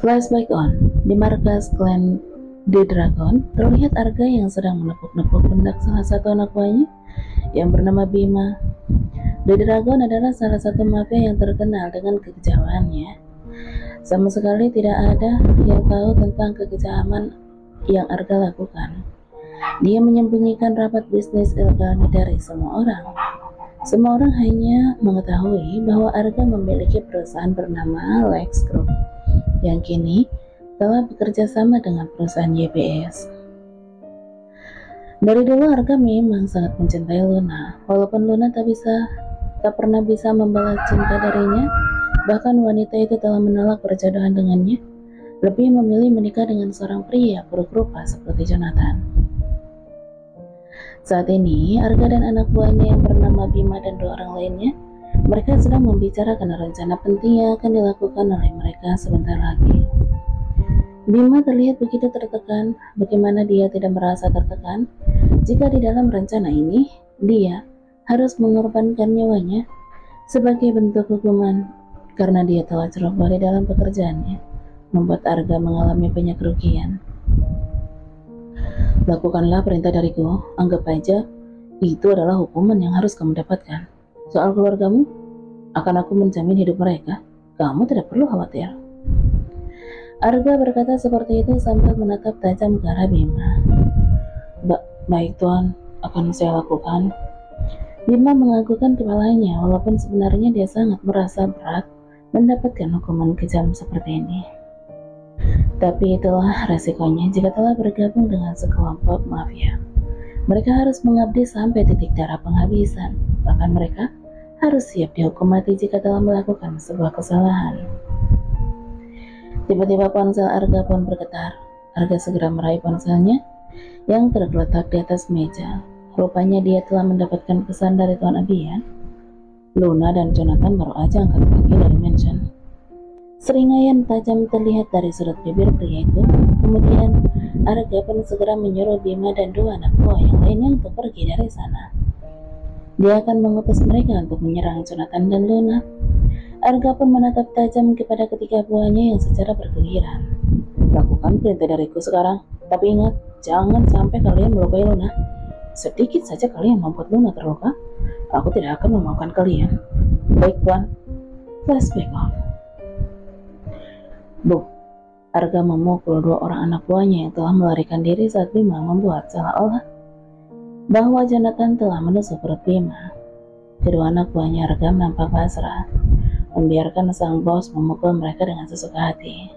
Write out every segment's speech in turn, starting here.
Flashback on. Di markas klan The Dragon, terlihat Arga yang sedang menepuk-nepuk pundak salah satu anak buahnya yang bernama Bima. The Dragon adalah salah satu mafia yang terkenal dengan kekejamannya. Sama sekali tidak ada yang tahu tentang kekejaman yang Arga lakukan. Dia menyembunyikan rapat bisnis ilegalnya dari semua orang. Semua orang hanya mengetahui bahwa Arga memiliki perusahaan bernama Lex Group yang kini telah bekerja sama dengan perusahaan YPS. Dari dulu Arga memang sangat mencintai Luna, walaupun Luna tak pernah bisa membalas cinta darinya. Bahkan wanita itu telah menolak perjodohan dengannya, lebih memilih menikah dengan seorang pria buruk rupa seperti Jonathan. Saat ini, Arga dan anak buahnya yang bernama Bima dan dua orang lainnya, mereka sedang membicarakan rencana penting yang akan dilakukan oleh mereka sebentar lagi. Bima terlihat begitu tertekan. Bagaimana dia tidak merasa tertekan jika di dalam rencana ini dia harus mengorbankan nyawanya sebagai bentuk hukuman karena dia telah ceroboh di dalam pekerjaannya, membuat Arga mengalami banyak kerugian. Lakukanlah perintah dariku, anggap aja itu adalah hukuman yang harus kamu dapatkan. Soal keluargamu, akan aku menjamin hidup mereka. Kamu tidak perlu khawatir. Arga berkata seperti itu sambil menatap tajam ke arah Bima. Baik Tuan, akan saya lakukan. Bima menganggukkan kepalanya, walaupun sebenarnya dia sangat merasa berat mendapatkan hukuman kejam seperti ini. Tapi itulah resikonya jika telah bergabung dengan sekelompok mafia. Mereka harus mengabdi sampai titik darah penghabisan. Bahkan mereka harus siap dihukum mati jika telah melakukan sebuah kesalahan. Tiba-tiba ponsel Arga pun bergetar. Arga segera meraih ponselnya yang tergeletak di atas meja. Rupanya dia telah mendapatkan pesan dari Tuan Abian. Luna dan Jonathan baru aja angkat kaki dari mansion. Seringaian tajam terlihat dari sudut bibir pria itu. Kemudian Arga pun segera menyuruh Bima dan dua anak buah yang lainnya untuk pergi dari sana. Dia akan mengutus mereka untuk menyerang Jonathan dan Luna. Arga pun menatap tajam kepada ketiga buahnya yang secara bergiliran. Lakukan perintah dariku sekarang, tapi ingat, jangan sampai kalian melukai Luna. Sedikit saja kalian membuat Luna terluka, aku tidak akan memaafkan kalian. Baik Tuan. Flashback off. Arga memukul dua orang anak buahnya yang telah melarikan diri saat Bima membuat seolah-olah bahwa Jonathan telah menusuk perut Bima. Kedua anak buahnya Arga nampak pasrah, membiarkan sang bos memukul mereka dengan sesuka hati.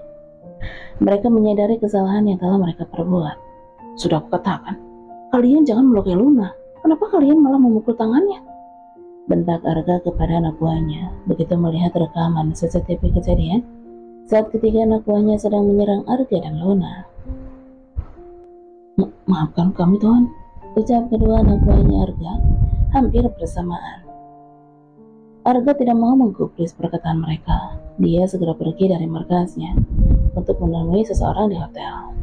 Mereka menyadari kesalahan yang telah mereka perbuat. Sudah aku katakan, kalian jangan melukai Luna. Kenapa kalian malah memukul tangannya? Bentak Arga kepada anak buahnya. Begitu melihat rekaman CCTV kejadian saat ketiga anak buahnya sedang menyerang Arga dan Luna. Maafkan kami Tuan, ucap kedua anak buahnya Arga hampir bersamaan. Arga tidak mau menggubris perkataan mereka. Dia segera pergi dari markasnya untuk menemui seseorang di hotel.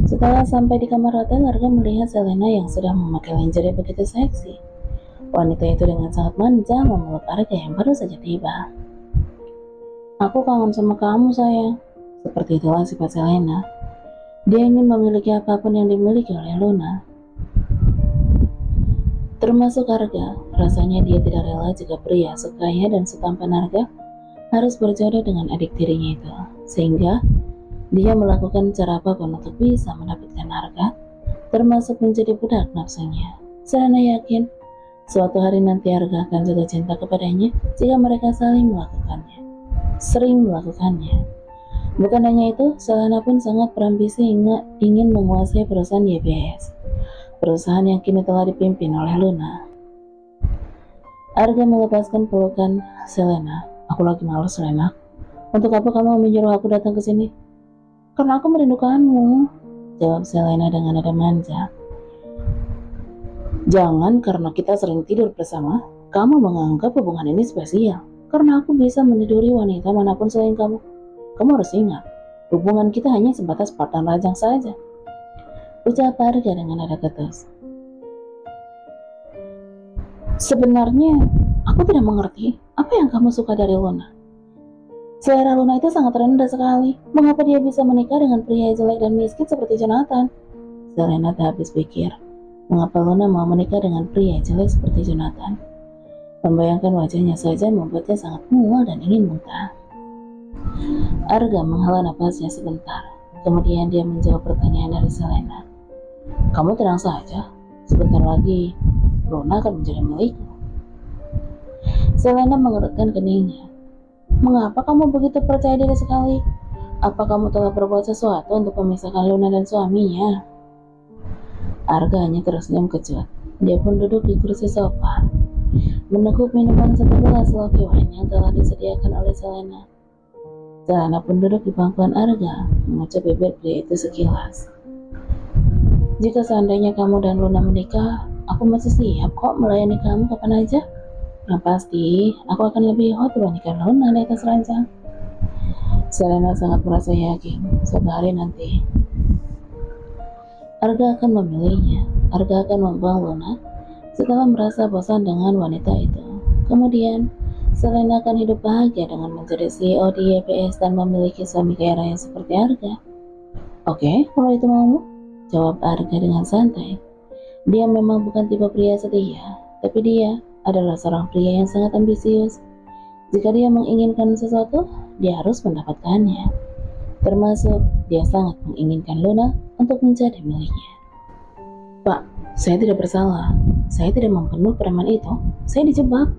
Setelah sampai di kamar hotel, Arga melihat Selena yang sudah memakai lingerie begitu seksi. Wanita itu dengan sangat manja memeluk Arga yang baru saja tiba. Aku kangen sama kamu sayang. Seperti itulah sifat Selena. Dia ingin memiliki apapun yang dimiliki oleh Luna. Termasuk Arga. Rasanya dia tidak rela jika pria sekaya dan setampan Arga harus berjodoh dengan adik tirinya itu. Sehingga dia melakukan cara apapun untuk bisa mendapatkan Arga, termasuk menjadi budak nafsunya. Selena yakin suatu hari nanti Arga akan jatuh cinta kepadanya jika mereka saling sering melakukannya. Bukan hanya itu, Selena pun sangat berambisi ingin menguasai perusahaan YPS, perusahaan yang kini telah dipimpin oleh Luna. Arga melepaskan pelukan Selena. Aku lagi malas Selena. Untuk apa kamu menyuruh aku datang ke sini? Karena aku merindukanmu, jawab Selena dengan nada manja. Jangan karena kita sering tidur bersama, kamu menganggap hubungan ini spesial. Karena aku bisa meniduri wanita manapun selain kamu. Kamu harus ingat, hubungan kita hanya sebatas partner lajang saja, ucap Arga dengan nada ketus. Sebenarnya, aku tidak mengerti apa yang kamu suka dari Luna. Selera Luna itu sangat rendah sekali. Mengapa dia bisa menikah dengan pria jelek dan miskin seperti Jonathan? Selena tak habis pikir. Mengapa Luna mau menikah dengan pria jelek seperti Jonathan? Membayangkan wajahnya saja membuatnya sangat mual dan ingin muntah. Arga menghela napasnya sebentar. Kemudian dia menjawab pertanyaan dari Selena. Kamu tenang saja. Sebentar lagi, Luna akan menjadi milikku. Selena mengerutkan keningnya. Mengapa kamu begitu percaya diri sekali? Apa kamu telah berbuat sesuatu untuk memisahkan Luna dan suaminya? Arga hanya tersenyum kecut. Dia pun duduk di kursi sofa, meneguk minuman segelas loki wine yang telah disediakan oleh Selena. Selena pun duduk di pangkuan Arga, mengucap bibir pria itu sekilas. Jika seandainya kamu dan Luna menikah, aku masih siap kok melayani kamu kapan aja. Yang pasti, aku akan lebih hot dibandingkan Luna di atas ranjang. Selena sangat merasa yakin, suatu hari nanti Arga akan memilihnya. Arga akan membuang Luna setelah merasa bosan dengan wanita itu. Kemudian, Selena akan hidup bahagia dengan menjadi CEO di YPS dan memiliki suami kaya raya seperti Arga. Oke, kalau itu maumu, jawab Arga dengan santai. Dia memang bukan tipe pria setia, tapi dia adalah seorang pria yang sangat ambisius. Jika dia menginginkan sesuatu, dia harus mendapatkannya. Termasuk, dia sangat menginginkan Luna untuk menjadi miliknya. Pak, saya tidak bersalah. Saya tidak membunuh preman itu. Saya dijebak.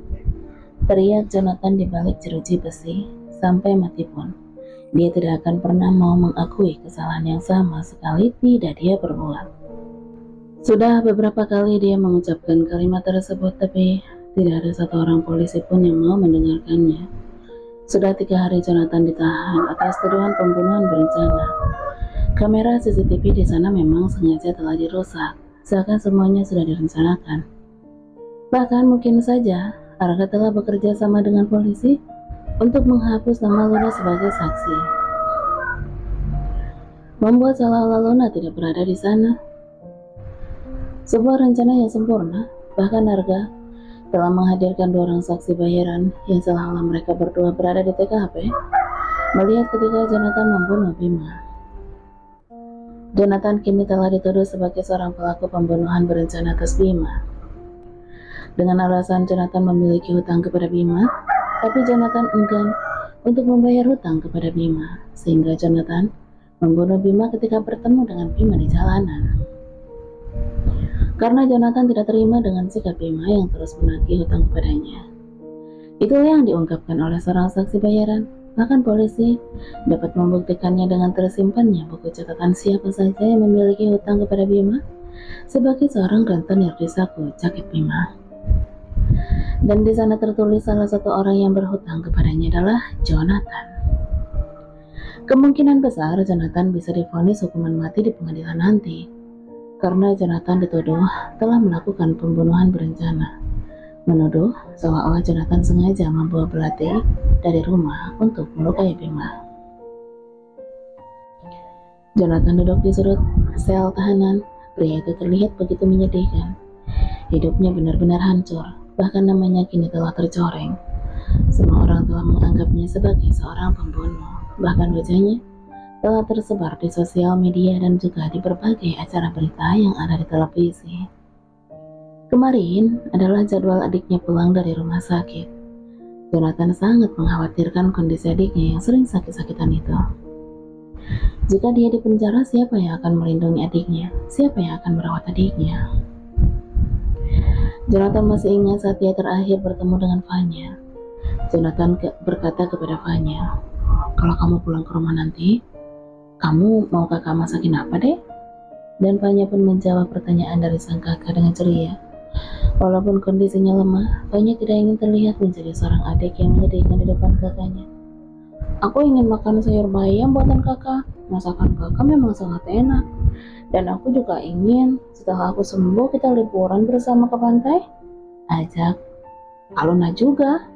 Teriak Jonathan di balik jeruji besi. Sampai mati pun, dia tidak akan pernah mau mengakui kesalahan yang sama sekali tidak dia perbuat. Sudah beberapa kali dia mengucapkan kalimat tersebut, tapi tidak ada satu orang polisi pun yang mau mendengarkannya. Sudah 3 hari Jonathan ditahan atas tuduhan pembunuhan berencana. Kamera CCTV di sana memang sengaja telah dirusak, seakan semuanya sudah direncanakan. Bahkan mungkin saja Arga telah bekerja sama dengan polisi untuk menghapus nama Luna sebagai saksi, membuat seolah-olah Luna tidak berada di sana. Sebuah rencana yang sempurna. Bahkan Arga telah menghadirkan 2 orang saksi bayaran yang seolah-olah mereka berdua berada di TKP melihat ketika Jonathan membunuh Bima. Jonathan kini telah dituduh sebagai seorang pelaku pembunuhan berencana atas Bima. Dengan alasan Jonathan memiliki hutang kepada Bima, tapi Jonathan enggan untuk membayar hutang kepada Bima, sehingga Jonathan membunuh Bima ketika bertemu dengan Bima di jalanan. Karena Jonathan tidak terima dengan sikap Bima yang terus menagih hutang kepadanya. Itulah yang diungkapkan oleh seorang saksi bayaran. Bahkan polisi dapat membuktikannya dengan tersimpannya buku catatan siapa saja yang memiliki hutang kepada Bima sebagai seorang rentenir di saku jaket Bima. Dan di sana tertulis salah satu orang yang berhutang kepadanya adalah Jonathan. Kemungkinan besar Jonathan bisa divonis hukuman mati di pengadilan nanti, karena Jonathan dituduh telah melakukan pembunuhan berencana. Menuduh seolah-olah Jonathan sengaja membawa belati dari rumah untuk melukai Bima. Jonathan duduk di sudut sel tahanan. Pria itu terlihat begitu menyedihkan. Hidupnya benar-benar hancur, bahkan namanya kini telah tercoreng. Semua orang telah menganggapnya sebagai seorang pembunuh. Bahkan wajahnya telah tersebar di sosial media dan juga di berbagai acara berita yang ada di televisi. Kemarin adalah jadwal adiknya pulang dari rumah sakit. Jonathan sangat mengkhawatirkan kondisi adiknya yang sering sakit-sakitan itu. Jika dia di penjara, siapa yang akan melindungi adiknya? Siapa yang akan merawat adiknya? Jonathan masih ingat saat dia terakhir bertemu dengan Vanya. Jonathan berkata kepada Vanya, kalau kamu pulang ke rumah nanti, kamu mau kakak masakin apa deh? Dan Vanya pun menjawab pertanyaan dari sang kakak dengan ceria. Walaupun kondisinya lemah, Vanya tidak ingin terlihat menjadi seorang adik yang menyedihkan di depan kakaknya. Aku ingin makan sayur bayam buatan kakak. Masakan kakak memang sangat enak. Dan aku juga ingin setelah aku sembuh kita liburan bersama ke pantai. Ajak Luna juga.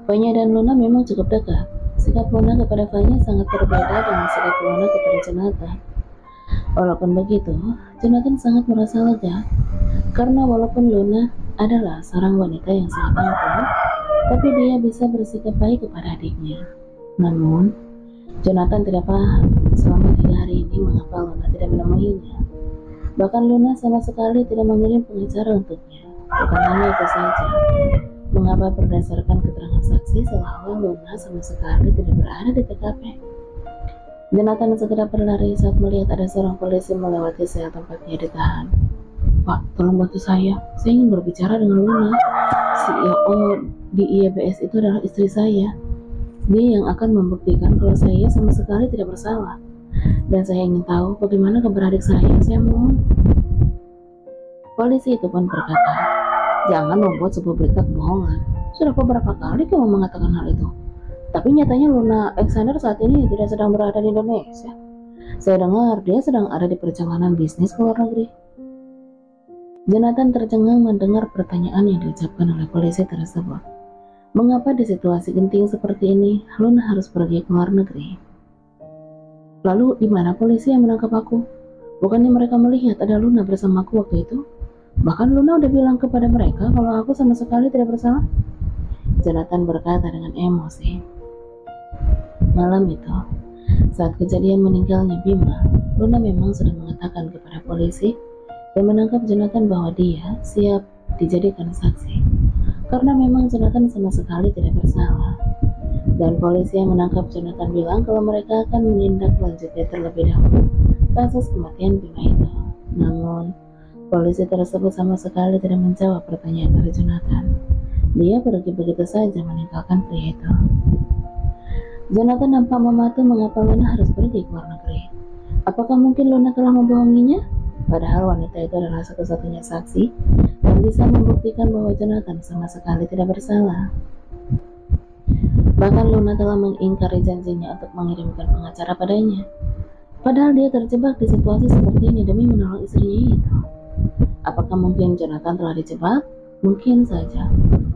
Vanya dan Luna memang cukup dekat. Sikap Luna kepada Vanya sangat berbeda dengan sikap Luna kepada Jonathan. Walaupun begitu, Jonathan sangat merasa lega. Karena walaupun Luna adalah seorang wanita yang sangat angkuh, tapi dia bisa bersikap baik kepada adiknya. Namun, Jonathan tidak paham selama 3 hari ini mengapa Luna tidak menemuinya. Bahkan Luna sama sekali tidak mengirim pengacara untuknya. Bukan hanya itu saja, mengapa berdasarkan keterangan saksi seolah-olah Luna sama sekali tidak berada di TKP. Jonathan segera berlari saat melihat ada seorang polisi melewati sel tempat dia ditahan. "Pak, tolong bantu saya ingin berbicara dengan Luna. CEO di IEBS itu adalah istri saya. Dia yang akan membuktikan kalau saya sama sekali tidak bersalah. Dan saya ingin tahu bagaimana kabar adik saya mohon." Polisi itu pun berkata, "Jangan membuat sebuah berita kebohongan. Sudah beberapa kali kamu mengatakan hal itu. Tapi nyatanya Luna Alexander saat ini tidak sedang berada di Indonesia. Saya dengar dia sedang ada di perjalanan bisnis ke luar negeri." Jonathan tercengang mendengar pertanyaan yang diucapkan oleh polisi tersebut. Mengapa di situasi genting seperti ini, Luna harus pergi ke luar negeri? "Lalu di mana polisi yang menangkap aku? Bukannya mereka melihat ada Luna bersamaku waktu itu? Bahkan Luna udah bilang kepada mereka kalau aku sama sekali tidak bersalah." Jonathan berkata dengan emosi. Malam itu, saat kejadian meninggalnya Bima, Luna memang sudah mengatakan kepada polisi dan menangkap Jonathan bahwa dia siap dijadikan saksi. Karena memang Jonathan sama sekali tidak bersalah. Dan polisi yang menangkap Jonathan bilang kalau mereka akan menindaklanjuti terlebih dahulu kasus kematian Bima itu. Namun, polisi tersebut sama sekali tidak menjawab pertanyaan dari Jonathan. Dia pergi begitu saja meninggalkan pria itu. Jonathan nampak mematuh mengapa Luna harus pergi ke luar negeri. Apakah mungkin Luna telah membohonginya? Padahal wanita itu adalah satu-satunya saksi yang bisa membuktikan bahwa Jonathan sama sekali tidak bersalah. Bahkan Luna telah mengingkari janjinya untuk mengirimkan pengacara padanya. Padahal dia terjebak di situasi seperti ini demi menolong istrinya itu. Apakah mungkin Jonathan telah dijebak? Mungkin saja.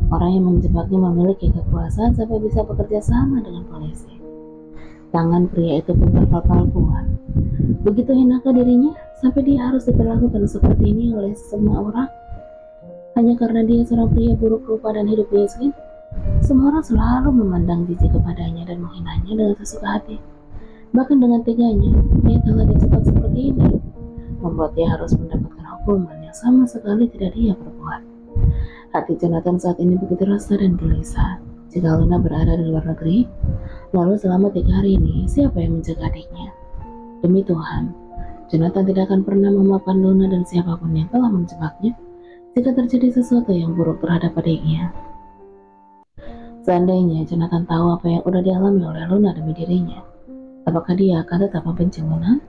Orang yang menjebaknya memiliki kekuasaan sampai bisa bekerja sama dengan polisi. Tangan pria itu pun terpal kuat. Begitu hinakah dirinya sampai dia harus diperlakukan seperti ini oleh semua orang? Hanya karena dia seorang pria buruk rupa dan hidup miskin? Semua orang selalu memandang jijik kepadanya dan menghinanya dengan sesuka hati. Bahkan dengan teganya, dia telah dijebak seperti ini, membuat dia harus mendapatkan hukuman yang sama sekali tidak dia perbuat. Hati Jonathan saat ini begitu resah dan gelisah. Jika Luna berada di luar negeri, lalu selama 3 hari ini, siapa yang menjaga adiknya? Demi Tuhan, Jonathan tidak akan pernah memaafkan Luna dan siapapun yang telah menjebaknya jika terjadi sesuatu yang buruk terhadap adiknya. Seandainya Jonathan tahu apa yang sudah dialami oleh Luna demi dirinya, apakah dia akan tetap membenci Luna?